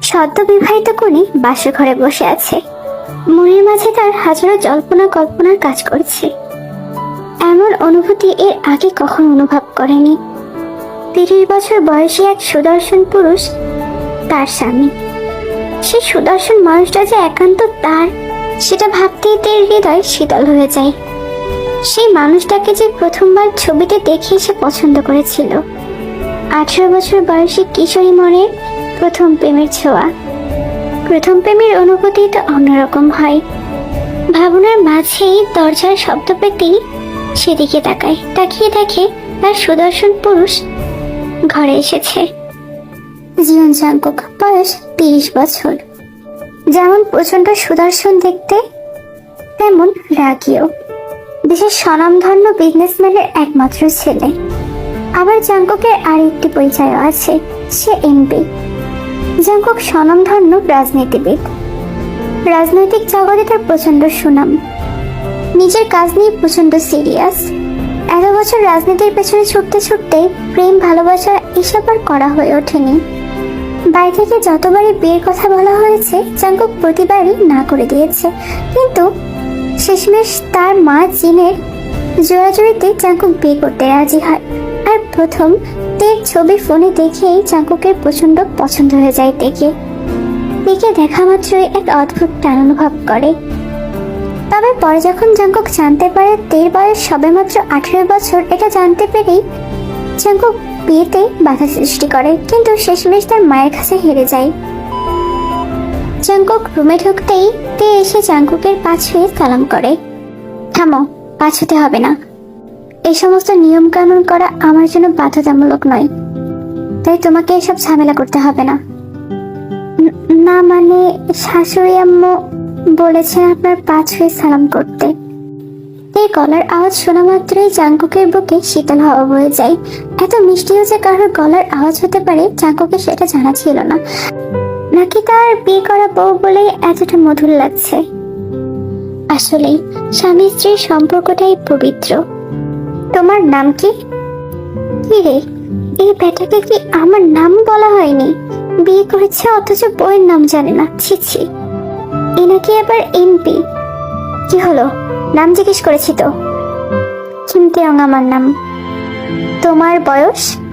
সদ্য বিবাহিত কনে বাসর ঘরে বসে আছে, মনের মাঝে তার হাজারো জল্পনা কল্পনার কাজ করছে। এমন অনুভূতি এর আগে কখনো অনুভব করেনি। 30 বছর বয়সী এক সুদর্শন পুরুষ তার স্বামী। সেই সুদর্শন মানুষটা যে একান্ত তার, সেটা ভাবতেই তার হৃদয় শীতল হয়ে যায়। সেই মানুষটাকে যে প্রথমবার ছবিতে দেখে সে পছন্দ করেছিল। 18 বছর বয়সী কিশোরী মনের প্রথম প্রেমের ছোঁয়া। প্রথম প্রেমের অনুভূতি তো অন্যরকম হয়। ভাবনার মাঝেই দরজার শব্দ পেতেই সেদিকে তাকিয়ে দেখে তার সুদর্শন পুরুষ ঘরে এসেছে। জিয়ন জাংকুক, বয়স 30 বছর। যেমন প্রচন্ড সুদর্শন দেখতে, তেমন রাগীও। দেশের স্বনামধন্য বিজনেসম্যানের একমাত্র ছেলে। আবার জাংকুকের আরেকটি পরিচয় আছে, সে এমপি। জাংকুক স্বনামধন্য রাজনীতিবিদ। রাজনৈতিক জগতে তার প্রচন্ড সুনাম। নিজের কাজ নিয়ে প্রচন্ড সিরিয়াস। এত বছর রাজনীতির পেছনে ছুটতে ছুটতে প্রেম ভালোবাসা এসব আর করা হয়ে ওঠেনি। বাড়ি থেকে যতবারই বিয়ের কথা বলা হয়েছে, জাংকুক প্রতিবারই না করে দিয়েছে। কিন্তু শেষমেশ তার মা জিনের জোরাজুরিতে জাংকুক বিয়ে করতে রাজি হয়। আর প্রথম তের ছবি ফোনে দেখেই জাংকুকের প্রচন্ড পছন্দ হয়ে যায় তেকে দেখা মাত্রই এক অদ্ভুত টান অনুভব করে। তবে পরে যখন জাংকুক জানতে পারে তের বয়স সবেমাত্র 18 বছর, এটা জানতে পেরেই জাংকুক বিয়েতে বাধা সৃষ্টি করে, কিন্তু শেষমেশ তার মায়ের কাছে হেরে যায়। জাংকুক রুমে ঢুকতেই তে এসে জাংকুকের পা ছুঁয়ে সালাম করে। থামো, পা ছুঁতে হবে না। এই সমস্ত নিয়ম কানুন করা আমার জন্য বাধ্যতামূলক নয়, তাই তোমাকে এসব ঝামেলা করতে হবে না। না মানে, শাশুড়ি আম্মু বলেছেন আপনার পা ছুঁয়ে সালাম করতে। এই গলার আওয়াজ শোনা মাত্রই জাংকুকের বুকে শীতল হাওয়া বয়ে যায়। এত মিষ্টিও যে কারোর গলার আওয়াজ হতে পারে, জাংকুকের সেটা জানা ছিল না। নাকি তার বিয়ে করা বউ বলে এতটা মধুর লাগছে। আসলেই স্বামী স্ত্রীর সম্পর্কটাই পবিত্র। তোমার নাম কি? কি রে, এই বেটাকে কি আমার নাম বলা হয়নি? বিয়ে করেছে অথচ বউয়ের নাম জানে না। ছি ছি, এ নাকি আবার এমপি। কি হলো, নাম জিজ্ঞেস করেছি তো। কিম তেয়ং আমার নাম। তোমার বয়স?